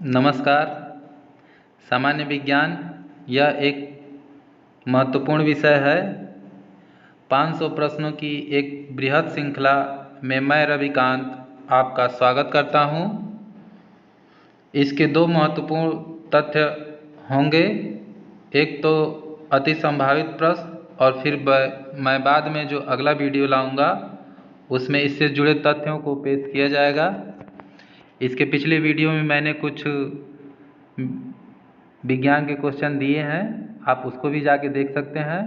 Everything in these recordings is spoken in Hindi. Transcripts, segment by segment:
नमस्कार। सामान्य विज्ञान यह एक महत्वपूर्ण विषय है। 500 प्रश्नों की एक बृहद श्रृंखला में मैं रविकांत आपका स्वागत करता हूं। इसके दो महत्वपूर्ण तथ्य होंगे, एक तो अति संभावित प्रश्न और फिर मैं बाद में जो अगला वीडियो लाऊंगा उसमें इससे जुड़े तथ्यों को पेश किया जाएगा। इसके पिछले वीडियो में मैंने कुछ विज्ञान के क्वेश्चन दिए हैं, आप उसको भी जाके देख सकते हैं।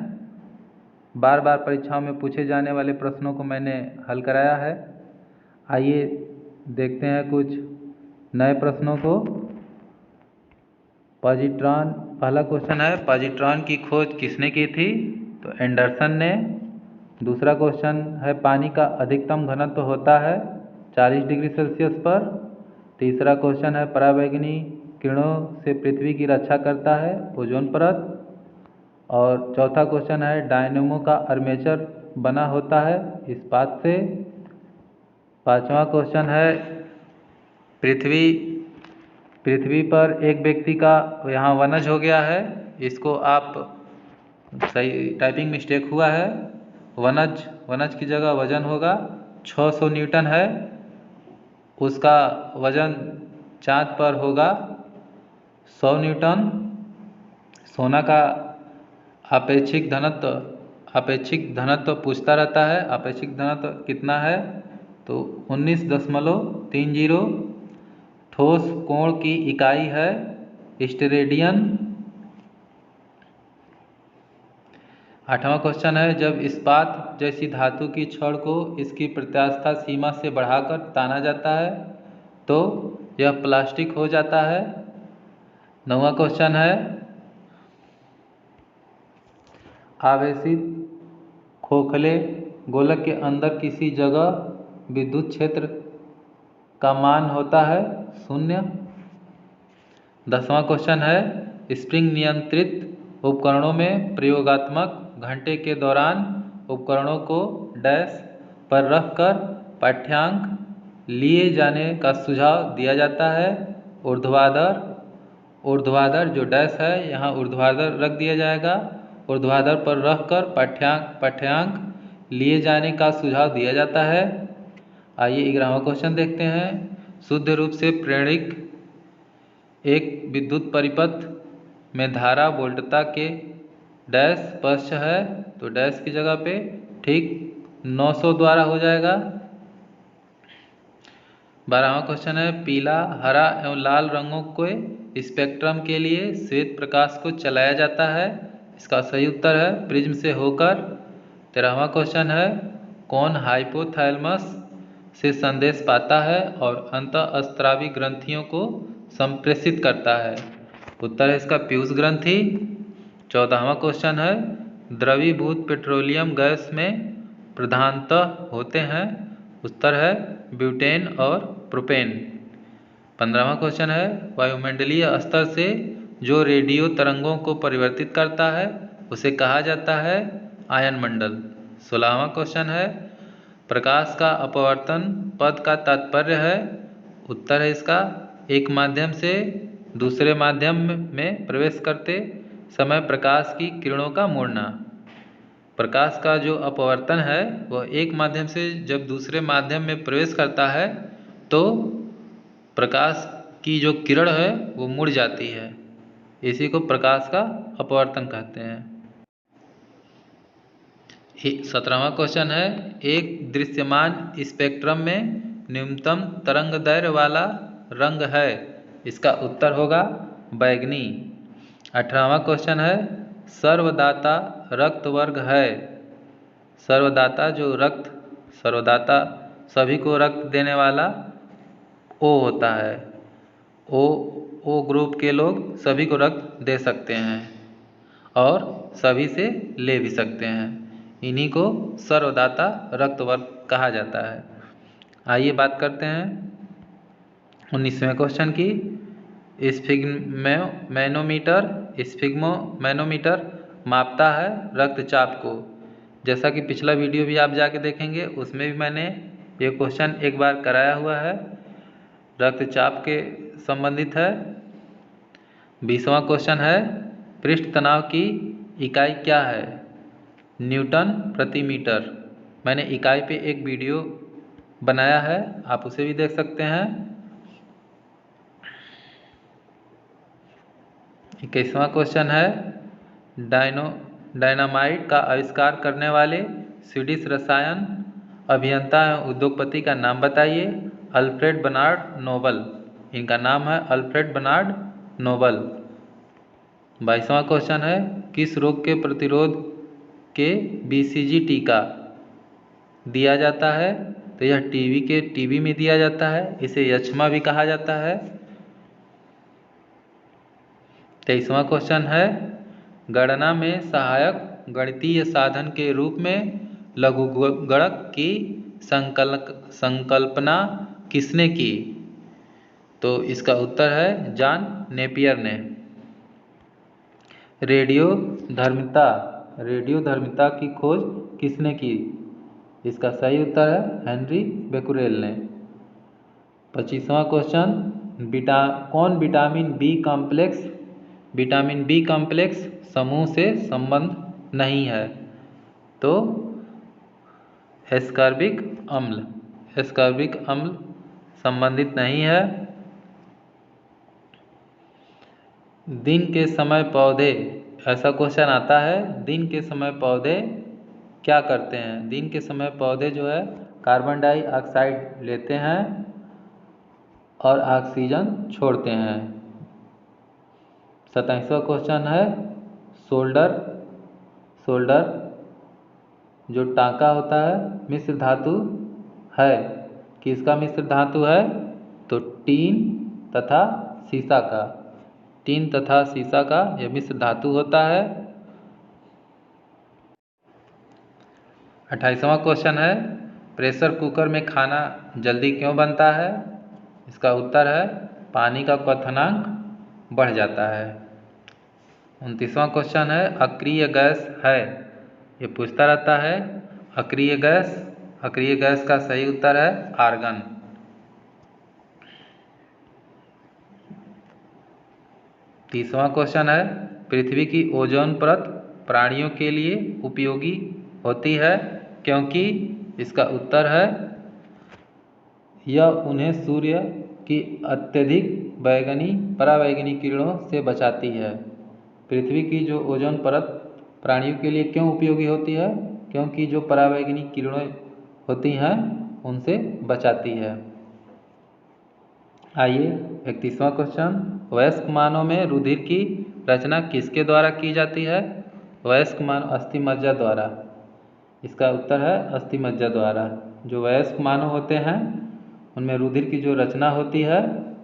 बार बार परीक्षाओं में पूछे जाने वाले प्रश्नों को मैंने हल कराया है। आइए देखते हैं कुछ नए प्रश्नों को। पॉजिट्रॉन, पहला क्वेश्चन है, पॉजिट्रॉन की खोज किसने की थी? तो एंडरसन ने। दूसरा क्वेश्चन है, पानी का अधिकतम घनत्व होता है 40 डिग्री सेल्सियस पर। तीसरा क्वेश्चन है, पराबैंगनी किरणों से पृथ्वी की रक्षा करता है ओजोन परत। और चौथा क्वेश्चन है, डायनेमो का आर्मेचर बना होता है इस्पात से। पांचवा क्वेश्चन है, पृथ्वी पर एक व्यक्ति का यहाँ वनज हो गया है, इसको आप सही टाइपिंग मिस्टेक हुआ है। वनज की जगह वजन होगा। 600 न्यूटन है, उसका वजन चाँद पर होगा 100 न्यूटन। सोना का आपेक्षिक धनत्व पूछता रहता है, आपेक्षिक धनत्व कितना है? तो 19.30। ठोस कोण की इकाई है स्टेरेडियन। 8वां क्वेश्चन है, जब इस्पात जैसी धातु की छड़ को इसकी प्रत्यास्थ सीमा से बढ़ाकर ताना जाता है तो यह प्लास्टिक हो जाता है। 9वां क्वेश्चन है, आवेशित खोखले गोलक के अंदर किसी जगह विद्युत क्षेत्र का मान होता है 0। 10वां क्वेश्चन है, स्प्रिंग नियंत्रित उपकरणों में प्रयोगात्मक घंटे के दौरान उपकरणों को डैश पर रखकर पाठ्यांक लिए जाने का सुझाव दिया जाता है ऊर्ध्वाधर जो डैश है यहाँ ऊर्ध्वाधर रख दिया जाएगा। ऊर्ध्वाधर पर रखकर पाठ्यांक लिए जाने का सुझाव दिया जाता है। आइए 11वां क्वेश्चन देखते हैं, शुद्ध रूप से प्रेरित एक विद्युत परिपथ में धारा वोल्टता के डैश पक्ष है तो डैश की जगह पे ठीक 900 द्वारा हो जाएगा। 12वां क्वेश्चन है, पीला, हरा एवं लाल रंगों के स्पेक्ट्रम के लिए श्वेत प्रकाश को चलाया जाता है, इसका सही उत्तर है प्रिज्म से होकर। 13वां क्वेश्चन है, कौन हाइपोथैलेमस से संदेश पाता है और अंतःस्रावी ग्रंथियों को संप्रेषित करता है? उत्तर है इसका पीयूष ग्रंथि। 14वां क्वेश्चन है, द्रवीभूत पेट्रोलियम गैस में प्रधानतः होते हैं, उत्तर है ब्यूटेन और प्रोपेन। 15वां क्वेश्चन है, वायुमंडलीय स्तर से जो रेडियो तरंगों को परिवर्तित करता है उसे कहा जाता है आयन मंडल। 16वां क्वेश्चन है, प्रकाश का अपवर्तन पद का तात्पर्य है, उत्तर है इसका एक माध्यम से दूसरे माध्यम में प्रवेश करते समय प्रकाश की किरणों का मोड़ना। प्रकाश का जो अपवर्तन है वह एक माध्यम से जब दूसरे माध्यम में प्रवेश करता है तो प्रकाश की जो किरण है वो मुड़ जाती है, इसी को प्रकाश का अपवर्तन कहते हैं। 17वां क्वेश्चन है, एक दृश्यमान स्पेक्ट्रम में न्यूनतम तरंगदैर्घ्य वाला रंग है, इसका उत्तर होगा बैंगनी। 18वां क्वेश्चन है, सर्वदाता रक्त वर्ग है। सर्वदाता सभी को रक्त देने वाला ओ होता है। ओ ग्रुप के लोग सभी को रक्त दे सकते हैं और सभी से ले भी सकते हैं, इन्हीं को सर्वदाता रक्त वर्ग कहा जाता है। आइए बात करते हैं 19वें क्वेश्चन की। स्फिग्मोमैनोमीटर मापता है रक्तचाप को। जैसा कि पिछला वीडियो भी आप जाके देखेंगे, उसमें भी मैंने ये क्वेश्चन एक बार कराया हुआ है। रक्तचाप के संबंधित है। 20वां क्वेश्चन है पृष्ठ तनाव की इकाई क्या है? न्यूटन प्रति मीटर। मैंने इकाई पे एक वीडियो बनाया है, आप उसे भी देख सकते हैं। 21वां क्वेश्चन है डायनामाइट का आविष्कार करने वाले स्वीडिश रसायन अभियंता एवं उद्योगपति का नाम बताइए। Alfred Bernard Nobel. इनका नाम है अल्फ्रेड बर्नार्ड नोबल। 22वां क्वेश्चन है किस रोग के प्रतिरोध के BCG टीका दिया जाता है? तो यह टीबी में दिया जाता है, इसे यक्ष्मा भी कहा जाता है। 23वां क्वेश्चन है गणना में सहायक गणितीय साधन के रूप में लघुगणक की संकल्पना किसने की? तो इसका उत्तर है जॉन नेपियर ने। रेडियोधर्मिता की खोज किसने की? इसका सही उत्तर है हेनरी बेकुरेल ने। 25वां क्वेश्चन कौन विटामिन बी कॉम्प्लेक्स समूह से संबंध नहीं है? तो एस्कॉर्बिक अम्ल संबंधित नहीं है। दिन के समय पौधे, ऐसा क्वेश्चन आता है, दिन के समय पौधे क्या करते हैं? दिन के समय पौधे जो है कार्बन डाइऑक्साइड लेते हैं और ऑक्सीजन छोड़ते हैं। 27वां क्वेश्चन है शोल्डर जो टांका होता है मिश्र धातु है, किसका मिश्र धातु है? तो टीन तथा सीसा का यह मिश्र धातु होता है। 28वां क्वेश्चन है प्रेशर कुकर में खाना जल्दी क्यों बनता है? इसका उत्तर है पानी का क्वथनांक बढ़ जाता है। 29वां क्वेश्चन है अक्रिय गैस है, ये पूछता रहता है अक्रिय गैस का सही उत्तर है आर्गन। 30वां क्वेश्चन है पृथ्वी की ओजोन परत प्राणियों के लिए उपयोगी होती है क्योंकि? इसका उत्तर है यह उन्हें सूर्य की अत्यधिक पराबैंगनी किरणों से बचाती है। पृथ्वी की जो ओजोन परत प्राणियों के लिए क्यों उपयोगी होती है? क्योंकि जो पराबैंगनी किरणें होती हैं उनसे बचाती है। आइए 31वां क्वेश्चन वयस्क मानव में रुधिर की रचना किसके द्वारा की जाती है? वयस्क मानव अस्थिमज्जा द्वारा। इसका उत्तर है अस्थिमज्जा द्वारा। जो वयस्क मानव होते हैं उनमें रुधिर की जो रचना होती है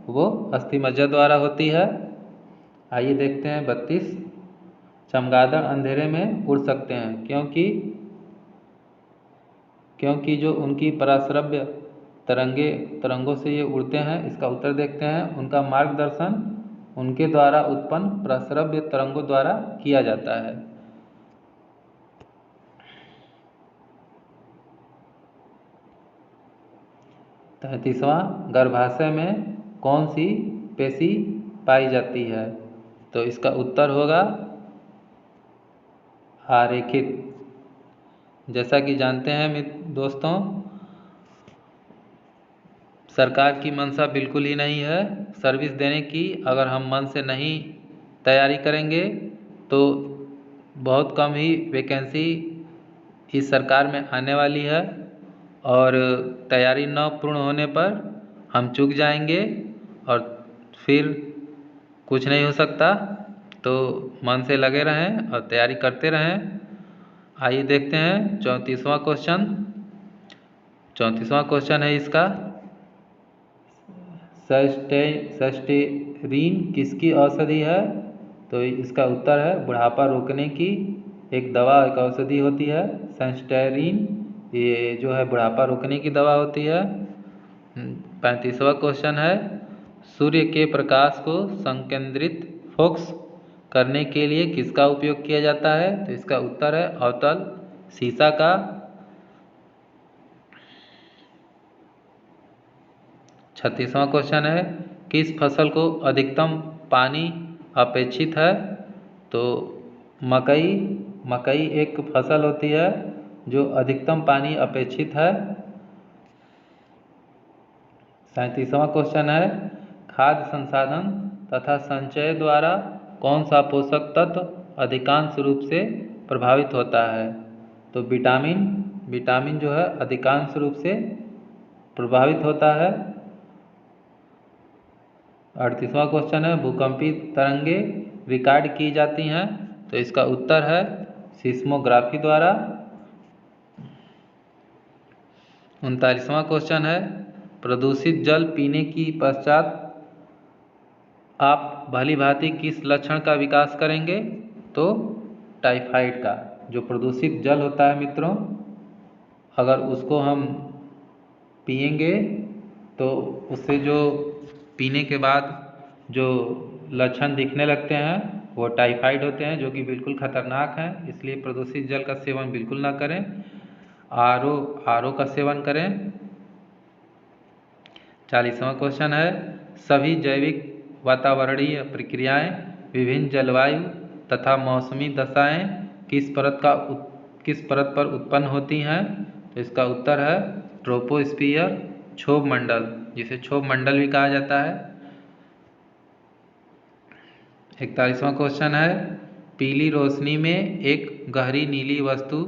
वो अस्थिमज्जा द्वारा होती है। आइए देखते हैं 32 चमगादड़ अंधेरे में उड़ सकते हैं क्योंकि जो उनकी पराश्रव्य तरंगों से ये उड़ते हैं। इसका उत्तर देखते हैं उनका मार्गदर्शन उनके द्वारा उत्पन्न पराश्रव्य तरंगों द्वारा किया जाता है। 33वां गर्भाशय में कौन सी पेशी पाई जाती है? तो इसका उत्तर होगा आरेखित। जैसा कि जानते हैं दोस्तों सरकार की मंशा बिल्कुल ही नहीं है सर्विस देने की। अगर हम मन से नहीं तैयारी करेंगे तो बहुत कम ही वैकेंसी इस सरकार में आने वाली है और तैयारी न पूर्ण होने पर हम चूक जाएंगे और फिर कुछ नहीं हो सकता। तो मन से लगे रहें और तैयारी करते रहें। आइए देखते हैं 34वां क्वेश्चन। 34वां क्वेश्चन है इसका सस्टेरीन किसकी औषधि है? तो इसका उत्तर है बुढ़ापा रोकने की एक औषधि होती है सस्टेरीन। ये जो है बुढ़ापा रोकने की दवा होती है। 35वां क्वेश्चन है सूर्य के प्रकाश को संकेंद्रित फोकस करने के लिए किसका उपयोग किया जाता है? तो इसका उत्तर है अवतल शीशा का। 36वां क्वेश्चन है किस फसल को अधिकतम पानी अपेक्षित है? तो मकई एक फसल होती है जो अधिकतम पानी अपेक्षित है। 37वां क्वेश्चन है, खाद्य संसाधन तथा संचय द्वारा कौन सा पोषक तत्व अधिकांश रूप से प्रभावित होता है? तो विटामिन जो है अधिकांश रूप से प्रभावित होता है। 38वां क्वेश्चन है, भूकंपीय तरंगे रिकॉर्ड की जाती हैं? तो इसका उत्तर है सिस्मोग्राफी द्वारा। 39वां क्वेश्चन है, प्रदूषित जल पीने की पश्चात आप भली भांति किस लक्षण का विकास करेंगे? तो टाइफाइड का। जो प्रदूषित जल होता है मित्रों, अगर उसको हम पिएंगे तो उससे जो पीने के बाद जो लक्षण दिखने लगते हैं वो टाइफाइड होते हैं, जो कि बिल्कुल खतरनाक हैं। इसलिए प्रदूषित जल का सेवन बिल्कुल ना करें, आरओ का सेवन करें। 40वां क्वेश्चन है, सभी जैविक वातावरणीय प्रक्रियाएं, विभिन्न जलवायु तथा मौसमी दशाएं किस परत पर उत्पन्न होती हैं? तो इसका उत्तर है ट्रोपोस्फियर, क्षोभ मंडल, जिसे क्षोभ मंडल भी कहा जाता है। 41वां क्वेश्चन है, पीली रोशनी में एक गहरी नीली वस्तु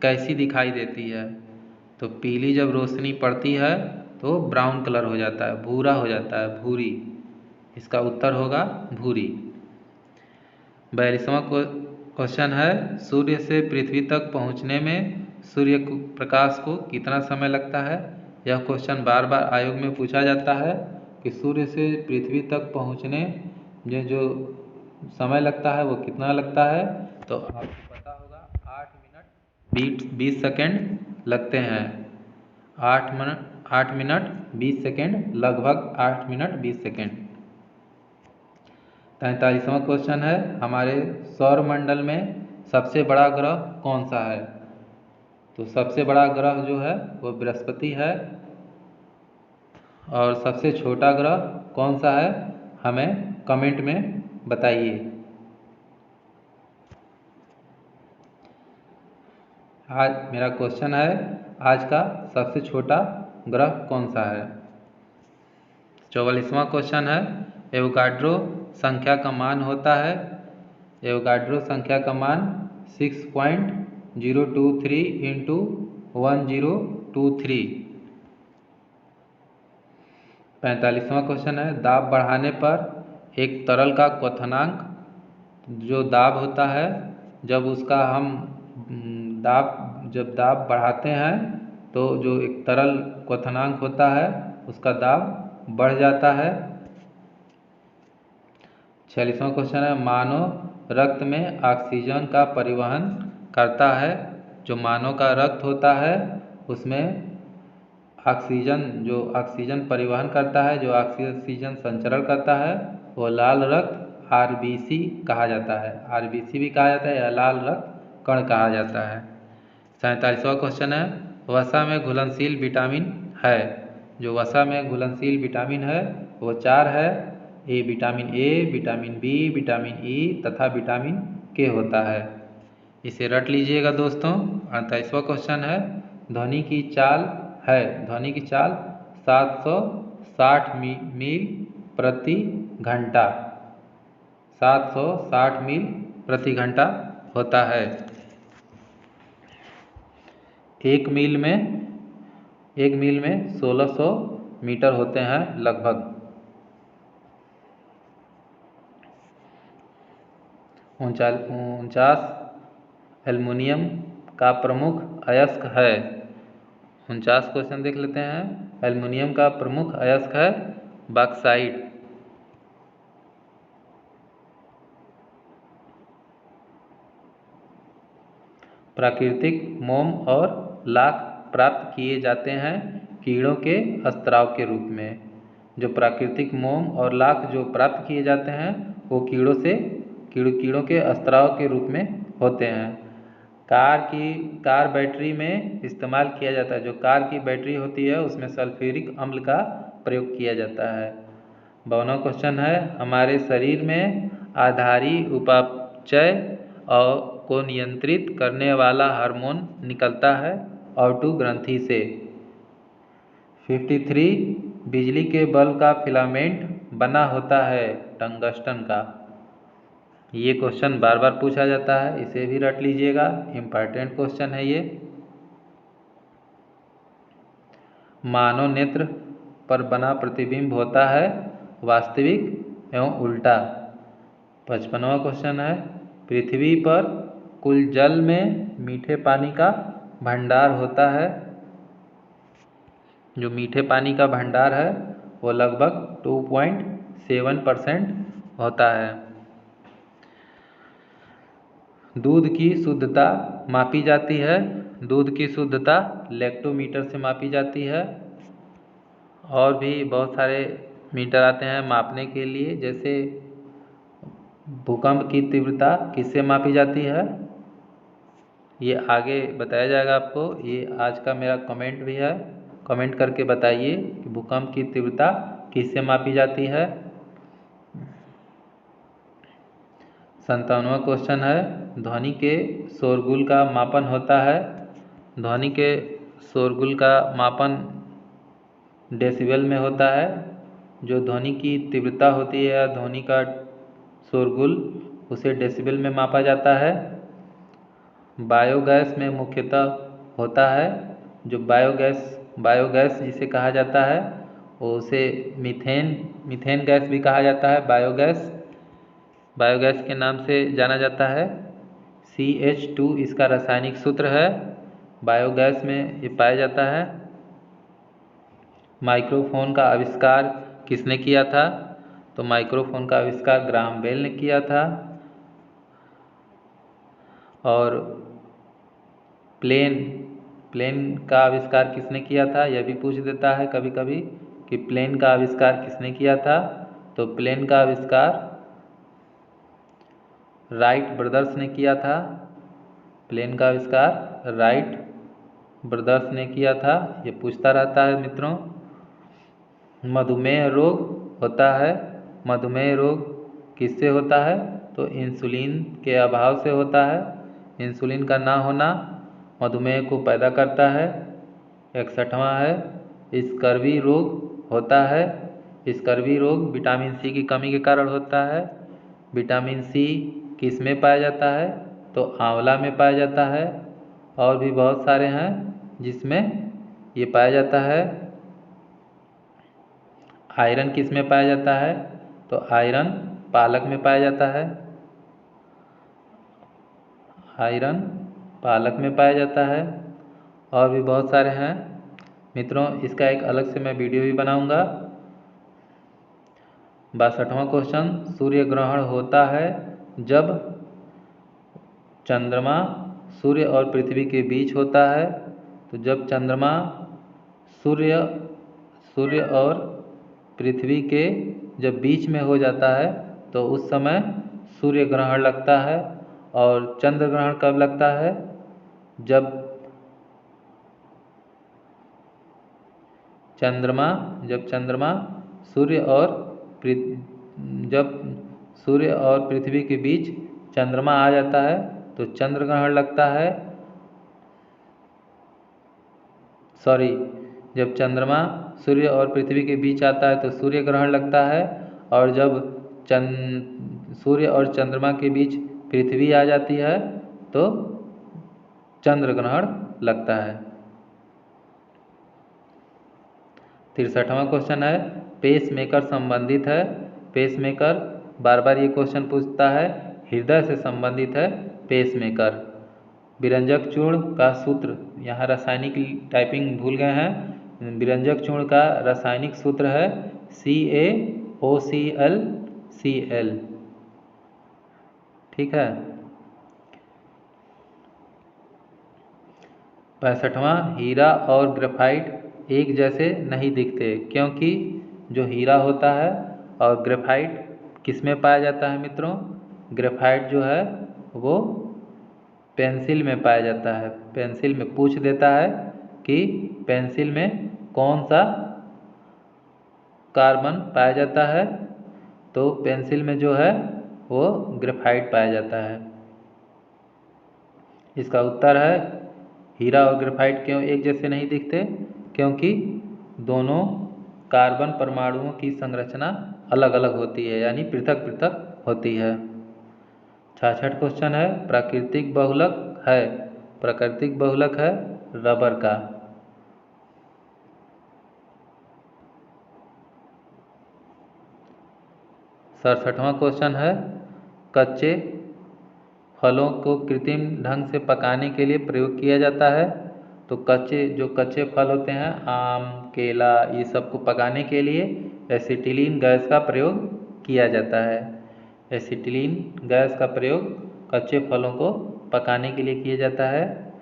कैसी दिखाई देती है? तो पीली जब रोशनी पड़ती है तो ब्राउन कलर हो जाता है, भूरा हो जाता है, भूरी। इसका उत्तर होगा भूरी। 42वां क्वेश्चन है, सूर्य से पृथ्वी तक पहुंचने में सूर्य प्रकाश को कितना समय लगता है? यह क्वेश्चन बार बार आयोग में पूछा जाता है कि सूर्य से पृथ्वी तक पहुंचने में जो समय लगता है वो कितना लगता है? तो आपको पता होगा 8 मिनट 20 सेकेंड लगते हैं। 8 मिनट 20 सेकेंड, लगभग 8 मिनट 20 सेकेंड। 43वां क्वेश्चन है, हमारे सौरमंडल में सबसे बड़ा ग्रह कौन सा है? तो सबसे बड़ा ग्रह जो है वो बृहस्पति है। और सबसे छोटा ग्रह कौन सा है, हमें कमेंट में बताइए। आज मेरा क्वेश्चन है, आज का सबसे छोटा ग्रह कौन सा है? 44वां क्वेश्चन है, एवोगाड्रो संख्या का मान होता है? एवोगाड्रो संख्या का मान 6.023 इंटू 1023। 45वां क्वेश्चन है, दाब बढ़ाने पर एक तरल का क्वथनांक, जो दाब होता है जब उसका हम जब दाब बढ़ाते हैं तो जो एक तरल क्वथनांक होता है उसका दाब बढ़ जाता है। 46वां क्वेश्चन है, मानव रक्त में ऑक्सीजन का परिवहन करता है? जो मानव का रक्त होता है उसमें ऑक्सीजन परिवहन करता है, जो ऑक्सीजन संचरण करता है, वो लाल रक्त आरबीसी कहा जाता है। आरबीसी भी कहा जाता है या लाल रक्त कण कहा जाता है। 47वां क्वेश्चन है, वसा में घुलनशील विटामिन है? जो वसा में घुलनशील विटामिन है वो 4 है। Vitamin A, vitamin B, vitamin E तथा विटामिन के होता है। इसे रट लीजिएगा दोस्तों। 48वां क्वेश्चन है, ध्वनि की चाल है? ध्वनि की चाल 760 मील प्रति घंटा, 760 मील प्रति घंटा होता है। एक मील में 1600 मीटर होते हैं लगभग। 49 एल्युमिनियम का प्रमुख अयस्क है? 49 क्वेश्चन देख लेते हैं। एल्युमिनियम का प्रमुख अयस्क है बॉक्साइट। प्राकृतिक मोम और लाख प्राप्त किए जाते हैं कीड़ों के स्त्राव के रूप में। जो प्राकृतिक मोम और लाख जो प्राप्त किए जाते हैं वो कीड़ों के स्त्राव के रूप में होते हैं। कार बैटरी में इस्तेमाल किया जाता है। जो कार की बैटरी होती है उसमें सल्फ्यूरिक अम्ल का प्रयोग किया जाता है। 52वां क्वेश्चन है, हमारे शरीर में आधारी उपापचय और को नियंत्रित करने वाला हार्मोन निकलता है ऑटू ग्रंथि से। 53 बिजली के बल्ब का फिलामेंट बना होता है टंगस्टन का। ये क्वेश्चन बार बार पूछा जाता है, इसे भी रट लीजिएगा, इम्पॉर्टेंट क्वेश्चन है ये। मानव नेत्र पर बना प्रतिबिंब होता है वास्तविक एवं उल्टा। 55वां क्वेश्चन है, पृथ्वी पर कुल जल में मीठे पानी का भंडार होता है। जो मीठे पानी का भंडार है वो लगभग 2.7% होता है। दूध की शुद्धता मापी जाती है। दूध की शुद्धता लैक्टोमीटर से मापी जाती है। और भी बहुत सारे मीटर आते हैं मापने के लिए, जैसे भूकंप की तीव्रता किससे मापी जाती है, ये आगे बताया जाएगा आपको। ये आज का मेरा कमेंट भी है, कमेंट करके बताइए कि भूकंप की तीव्रता किससे मापी जाती है। 57वां क्वेश्चन है, ध्वनि के शोरगुल का मापन होता है। ध्वनि के शोरगुल का मापन डेसिबल में होता है। जो ध्वनि की तीव्रता होती है या ध्वनि का शोरगुल, उसे डेसिबल में मापा जाता है। बायोगैस में मुख्यतः होता है, जो बायोगैस जिसे कहा जाता है, उसे मीथेन गैस भी कहा जाता है। बायोगैस के नाम से जाना जाता है। CH2 इसका रासायनिक सूत्र है। बायोगैस में ये पाया जाता है। माइक्रोफोन का आविष्कार किसने किया था, तो माइक्रोफोन का आविष्कार ग्राहम बेल ने किया था। और प्लेन का आविष्कार किसने किया था, यह भी पूछ देता है कभी कभी कि प्लेन का आविष्कार किसने किया था, तो प्लेन का आविष्कार राइट ब्रदर्स ने किया था। प्लेन का आविष्कार राइट ब्रदर्स ने किया था। ये पूछता रहता है मित्रों। मधुमेह रोग होता है। मधुमेह रोग किससे होता है, तो इंसुलिन के अभाव से होता है। इंसुलिन का ना होना मधुमेह को पैदा करता है। 61वां है, स्कर्वी रोग होता है। स्कर्वी रोग विटामिन सी की कमी के कारण होता है। विटामिन सी किस में पाया जाता है, तो आंवला में पाया जाता है। और भी बहुत सारे हैं जिसमें ये पाया जाता है। आयरन किस में पाया जाता है, तो आयरन पालक में पाया जाता है। आयरन पालक में पाया जाता है। और भी बहुत सारे हैं मित्रों, इसका एक अलग से मैं वीडियो भी बनाऊंगा। 62वां क्वेश्चन, सूर्य ग्रहण होता है जब चंद्रमा सूर्य और पृथ्वी के बीच होता है। तो जब चंद्रमा सूर्य और पृथ्वी के जब बीच में हो जाता है तो उस समय सूर्य ग्रहण लगता है। और चंद्र ग्रहण कब लगता है, जब चंद्रमा जब सूर्य और पृथ्वी के बीच चंद्रमा आ जाता है तो चंद्र ग्रहण लगता है। जब चंद्रमा सूर्य और पृथ्वी के बीच आता है तो सूर्य ग्रहण लगता है। और जब सूर्य और चंद्रमा के बीच पृथ्वी आ जाती है तो चंद्र ग्रहण लगता है। 63वां क्वेश्चन है, पेसमेकर संबंधित है। पेसमेकर बार बार ये क्वेश्चन पूछता है, हृदय से संबंधित है पेसमेकर। विरंजक चूर्ण का सूत्र, यहाँ रासायनिक टाइपिंग भूल गए हैं। विरंजक चूर्ण का रासायनिक सूत्र है CaOClCl। ठीक है। 65वां, हीरा और ग्रेफाइट एक जैसे नहीं दिखते, क्योंकि जो हीरा होता है और ग्रेफाइट किस में पाया जाता है मित्रों, ग्रेफाइट जो है वो पेंसिल में पाया जाता है। पेंसिल में पूछ देता है कि पेंसिल में कौन सा कार्बन पाया जाता है, तो पेंसिल में जो है वो ग्रेफाइट पाया जाता है। इसका उत्तर है हीरा और ग्रेफाइट क्यों एक जैसे नहीं दिखते, क्योंकि दोनों कार्बन परमाणुओं की संरचना अलग अलग होती है, यानी पृथक पृथक होती है। 66 क्वेश्चन है, प्राकृतिक बहुलक है रबर का। 67वां क्वेश्चन है, कच्चे फलों को कृत्रिम ढंग से पकाने के लिए प्रयोग किया जाता है। तो कच्चे फल होते हैं, आम, केला, ये सब को पकाने के लिए एसिटिलीन गैस का प्रयोग किया जाता है। एसिटिलीन गैस का प्रयोग कच्चे फलों को पकाने के लिए किया जाता है।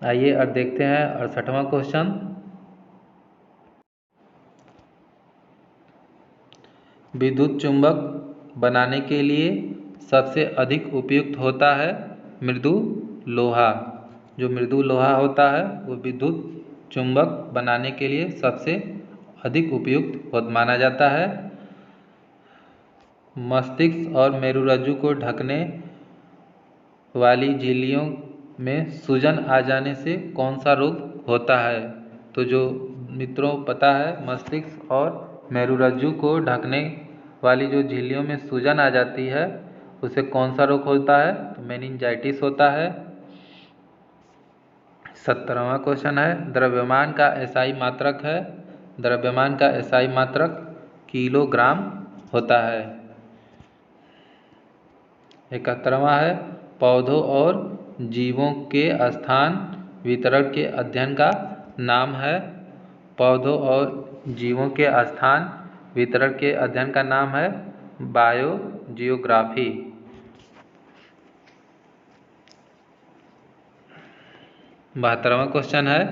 आइए अब देखते हैं 68वां क्वेश्चन। विद्युत चुंबक बनाने के लिए सबसे अधिक उपयुक्त होता है मृदु लोहा। जो मृदु लोहा होता है वो विद्युत चुंबक बनाने के लिए सबसे अधिक उपयुक्त माना जाता है। मस्तिष्क और मेरुरज्जु को ढकने वाली झिल्लियों में सूजन आ जाने से कौन सा रोग होता है। तो जो मित्रों पता है, मस्तिष्क और मेरुरज्जु को ढकने वाली जो झिल्लियों में सूजन आ जाती है उसे कौन सा रोग होता है, तो मेनिंजाइटिस होता है। 70वां क्वेश्चन है, द्रव्यमान का एसआई मात्रक है। द्रव्यमान का एसआई मात्रक किलोग्राम होता है। 71वां है, पौधों और जीवों के स्थान वितरण के अध्ययन का नाम है। पौधों और जीवों के स्थान वितरण के अध्ययन का नाम है बायोजियोग्राफी। 72वां क्वेश्चन है,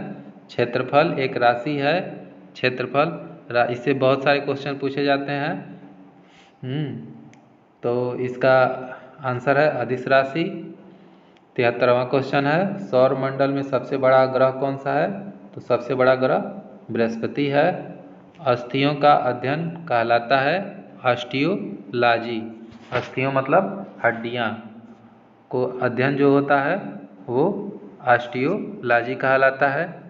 क्षेत्रफल एक राशि है। क्षेत्रफल इससे बहुत सारे क्वेश्चन पूछे जाते हैं। तो इसका आंसर है अदिश राशि। 73वां क्वेश्चन है, सौर मंडल में सबसे बड़ा ग्रह कौन सा है। तो सबसे बड़ा ग्रह बृहस्पति है। अस्थियों का अध्ययन कहलाता है ऑस्टियोलॉजी। अस्थियों मतलब हड्डियाँ को अध्ययन जो होता है वो ऑस्टियोलॉजी कहलाता है।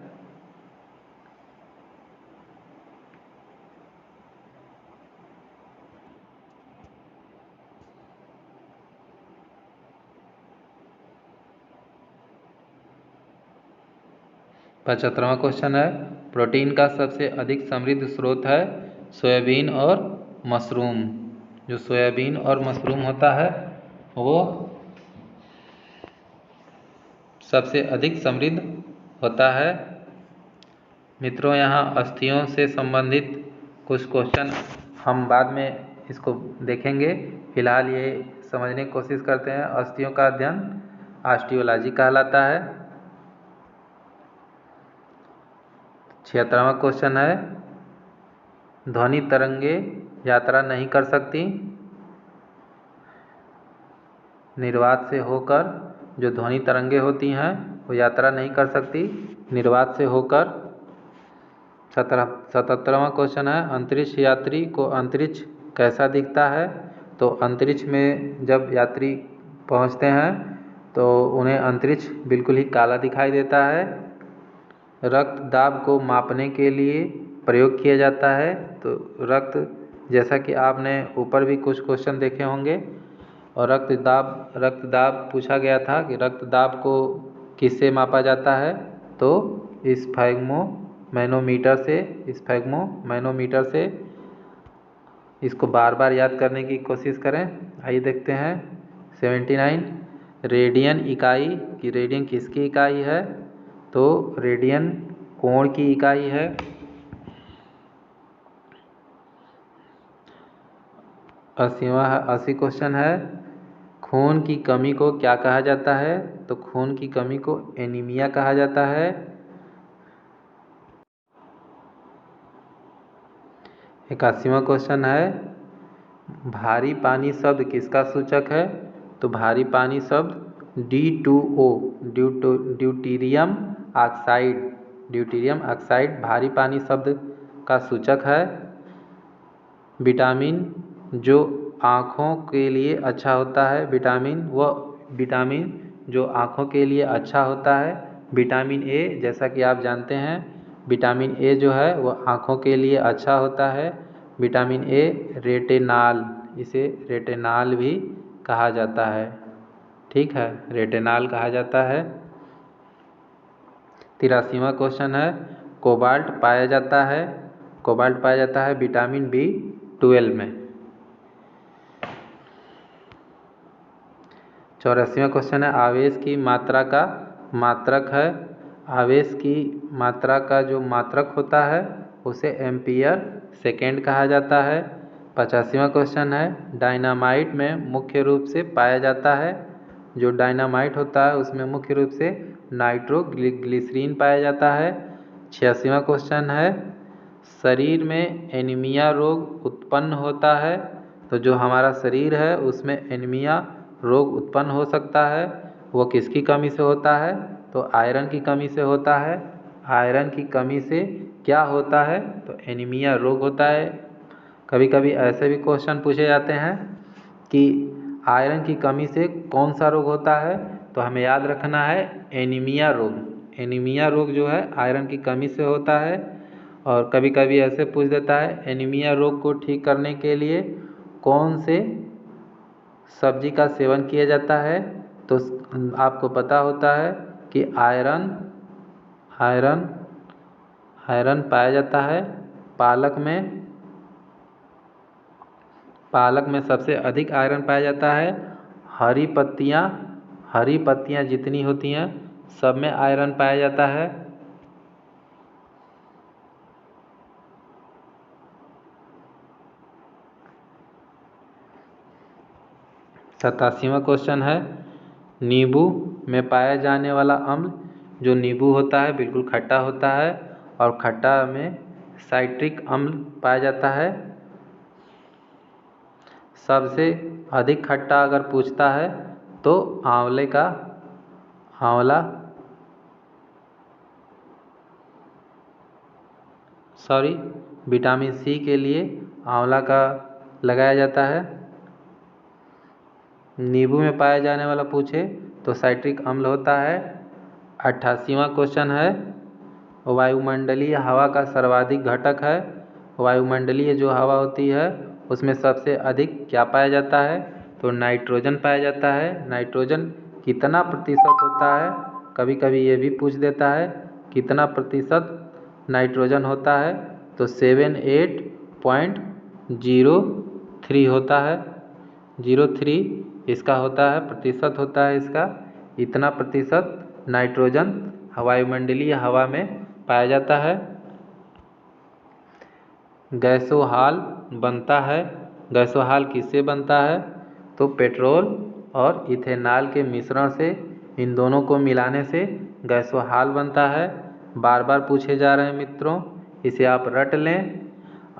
पचहत्तरवां क्वेश्चन है, प्रोटीन का सबसे अधिक समृद्ध स्रोत है सोयाबीन और मशरूम। जो सोयाबीन और मशरूम होता है वो सबसे अधिक समृद्ध होता है। मित्रों, यहाँ अस्थियों से संबंधित कुछ क्वेश्चन हम बाद में इसको देखेंगे। फिलहाल ये समझने की कोशिश करते हैं। अस्थियों का अध्ययन ऑस्टियोलॉजी कहलाता है। 76वां क्वेश्चन है, ध्वनि तरंगे यात्रा नहीं कर सकती। निर्वात से होकर जो ध्वनि तरंगे होती हैं वो यात्रा नहीं कर सकती निर्वात से होकर। 77वां क्वेश्चन है, अंतरिक्ष यात्री को अंतरिक्ष कैसा दिखता है। तो अंतरिक्ष में जब यात्री पहुंचते हैं तो उन्हें अंतरिक्ष बिल्कुल ही काला दिखाई देता है। रक्त दाब को मापने के लिए प्रयोग किया जाता है। तो जैसा कि आपने ऊपर भी कुछ क्वेश्चन देखे होंगे, और रक्त दाब पूछा गया था कि रक्त दाब को किससे मापा जाता है। तो स्फैग्मोमैनोमीटर से इसको बार बार याद करने की कोशिश करें। आइए देखते हैं। 79, रेडियन इकाई की रेडियन किसकी इकाई है। तो रेडियन कोण की इकाई है। 80 क्वेश्चन है, खून की कमी को क्या कहा जाता है। तो खून की कमी को एनीमिया कहा जाता है। 81वां क्वेश्चन है, भारी पानी शब्द किसका सूचक है। तो भारी पानी शब्द D2O ड्यूटीरियम ऑक्साइड भारी पानी शब्द का सूचक है। विटामिन जो आँखों के लिए अच्छा होता है, विटामिन जो आँखों के लिए अच्छा होता है। विटामिन ए, जैसा कि आप जानते हैं विटामिन ए जो है वह आँखों के लिए अच्छा होता है। विटामिन ए रेटिनाल, इसे रेटिनाल भी कहा जाता है। ठीक है, रेटिनाल कहा जाता है। 83वां क्वेश्चन है, कोबाल्ट पाया जाता है विटामिन B12 में। 84वां क्वेश्चन है, आवेश की मात्रा का मात्रक है। आवेश की मात्रा का जो मात्रक होता है उसे एम्पियर सेकेंड कहा जाता है। 85वां क्वेश्चन है, डायनामाइट में मुख्य रूप से पाया जाता है। जो डायनामाइट होता है उसमें मुख्य रूप से नाइट्रोग्लिसरीन पाया जाता है। 86वां क्वेश्चन है, शरीर में एनीमिया रोग उत्पन्न होता है। तो जो हमारा शरीर है उसमें एनीमिया रोग उत्पन्न हो सकता है, वो किसकी कमी से होता है? तो आयरन की कमी से होता है। आयरन की कमी से क्या होता है? तो एनीमिया रोग होता है। कभी कभी ऐसे भी क्वेश्चन पूछे जाते हैं कि आयरन की कमी से कौन सा रोग होता है? तो हमें याद रखना है एनीमिया रोग। एनीमिया रोग जो है आयरन की कमी से होता है। और कभी कभी ऐसे पूछ देता है, एनीमिया रोग को ठीक करने के लिए कौन से सब्जी का सेवन किया जाता है? तो आपको पता होता है कि आयरन पाया जाता है पालक में। पालक में सबसे अधिक आयरन पाया जाता है। हरी पत्तियाँ जितनी होती हैं सब में आयरन पाया जाता है। सतासीवां क्वेश्चन है, नींबू में पाया जाने वाला अम्ल। जो नींबू होता है बिल्कुल खट्टा होता है और खट्टा में साइट्रिक अम्ल पाया जाता है। सबसे अधिक खट्टा अगर पूछता है तो विटामिन सी के लिए आंवला का लगाया जाता है। नींबू में पाया जाने वाला पूछे तो साइट्रिक अम्ल होता है। 88वां क्वेश्चन है, वायुमंडलीय हवा का सर्वाधिक घटक है। वायुमंडलीय जो हवा होती है उसमें सबसे अधिक क्या पाया जाता है? तो नाइट्रोजन पाया जाता है। नाइट्रोजन कितना प्रतिशत होता है? कभी कभी ये भी पूछ देता है कितना प्रतिशत नाइट्रोजन होता है? तो 78.03 होता है। 03 इसका होता है, प्रतिशत होता है इसका। इतना प्रतिशत नाइट्रोजन वायुमंडलीय हवा में पाया जाता है। गैसोहाल बनता है। गैसोहाल किससे बनता है? तो पेट्रोल और इथेनॉल के मिश्रण से, इन दोनों को मिलाने से गैसोहाल बनता है। बार बार पूछे जा रहे हैं मित्रों, इसे आप रट लें।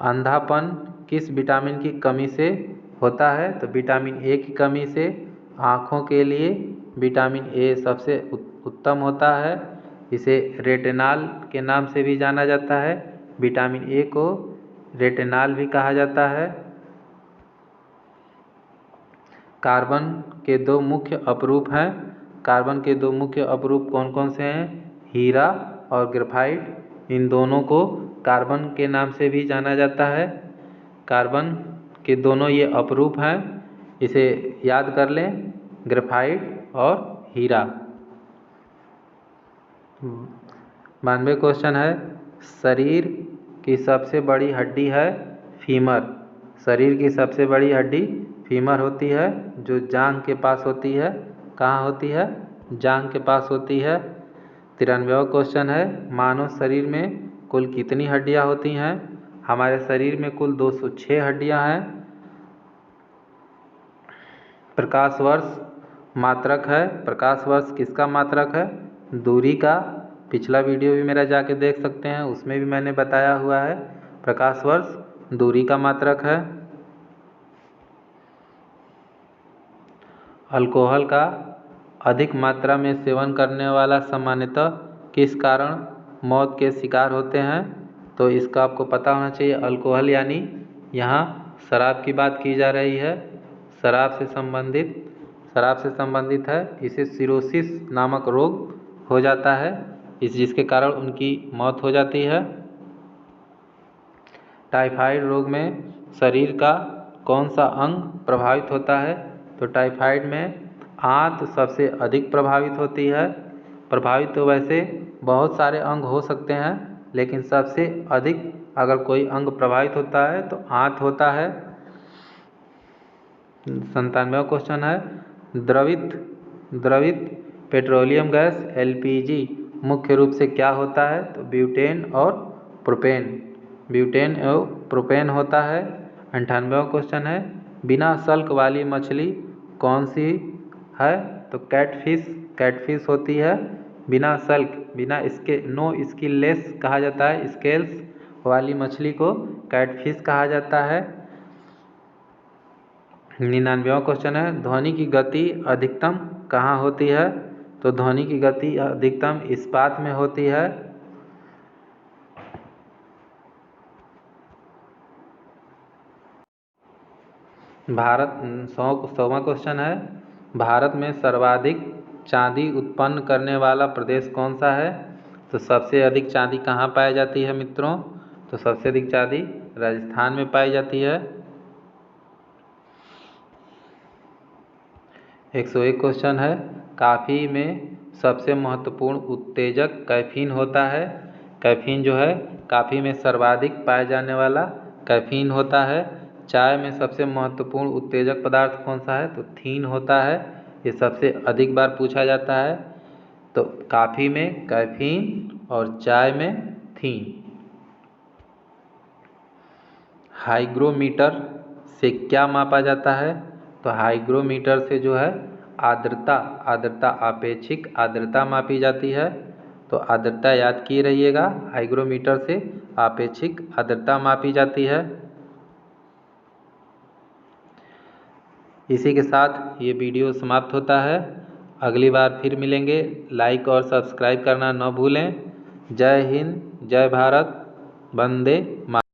अंधापन किस विटामिन की कमी से होता है? तो विटामिन ए की कमी से। आँखों के लिए विटामिन ए सबसे उत्तम होता है। इसे रेटिनाल के नाम से भी जाना जाता है। विटामिन ए को रेटिनाल भी कहा जाता है। कार्बन के दो मुख्य अपरूप हैं। कार्बन के दो मुख्य अपरूप कौन कौन से हैं? हीरा और ग्रेफाइट। इन दोनों को कार्बन के नाम से भी जाना जाता है। कार्बन के दोनों ये अपरूप हैं, इसे याद कर लें, ग्रेफाइट और हीरा। 92 क्वेश्चन है, शरीर की सबसे बड़ी हड्डी है फीमर। शरीर की सबसे बड़ी हड्डी फीमर होती है, जो जांघ के पास होती है। कहाँ होती है? जांघ के पास होती है। 93वां क्वेश्चन है, मानव शरीर में कुल कितनी हड्डियाँ होती हैं? हमारे शरीर में कुल 206 हड्डियाँ हैं। प्रकाश वर्ष मात्रक है। प्रकाश वर्ष किसका मात्रक है? दूरी का। पिछला वीडियो भी मेरा जाके देख सकते हैं, उसमें भी मैंने बताया हुआ है। प्रकाश वर्ष दूरी का मात्रक है। अल्कोहल का अधिक मात्रा में सेवन करने वाला सामान्यतः किस कारण मौत के शिकार होते हैं? तो इसका आपको पता होना चाहिए। अल्कोहल यानी यहाँ शराब की बात की जा रही है, शराब से संबंधित है। इसे सिरोसिस नामक रोग हो जाता है, जिसके कारण उनकी मौत हो जाती है। टाइफाइड रोग में शरीर का कौन सा अंग प्रभावित होता है? तो टाइफाइड में आंत सबसे अधिक प्रभावित होती है। प्रभावित तो वैसे बहुत सारे अंग हो सकते हैं, लेकिन सबसे अधिक अगर कोई अंग प्रभावित होता है तो आंत होता है। 97वां क्वेश्चन है, द्रवित पेट्रोलियम गैस LPG मुख्य रूप से क्या होता है? तो ब्यूटेन और प्रोपेन होता है। 98वां क्वेश्चन है, बिना सल्क वाली मछली कौन सी है? तो कैटफिश होती है। बिना सल्क, नो स्किललेस कहा जाता है, स्केल्स वाली मछली को कैटफिश कहा जाता है। 99वां क्वेश्चन है, ध्वनि की गति अधिकतम कहाँ होती है? तो ध्वनि की गति अधिकतम इस्पात में होती है। भारत 100वां क्वेश्चन है, भारत में सर्वाधिक चांदी उत्पन्न करने वाला प्रदेश कौन सा है? तो सबसे अधिक चांदी कहाँ पाई जाती है मित्रों? तो सबसे अधिक चांदी राजस्थान में पाई जाती है। 101 क्वेश्चन है, कॉफ़ी में सबसे महत्वपूर्ण उत्तेजक कैफीन होता है। कैफीन जो है कॉफ़ी में सर्वाधिक पाए जाने वाला कैफीन होता है। चाय में सबसे महत्वपूर्ण उत्तेजक पदार्थ कौन सा है? तो थीन होता है। ये सबसे अधिक बार पूछा जाता है। तो कॉफ़ी में कैफीन और चाय में थीन। हाइग्रोमीटर से क्या मापा जाता है? तो हाइग्रोमीटर से जो है आर्द्रता आपेक्षिक आर्द्रता मापी जाती है। तो आर्द्रता याद किए रहिएगा, हाइग्रोमीटर से आपेक्षिक आर्द्रता मापी जाती है। इसी के साथ ये वीडियो समाप्त होता है। अगली बार फिर मिलेंगे। लाइक और सब्सक्राइब करना न भूलें। जय हिंद, जय भारत, वंदे मातरम।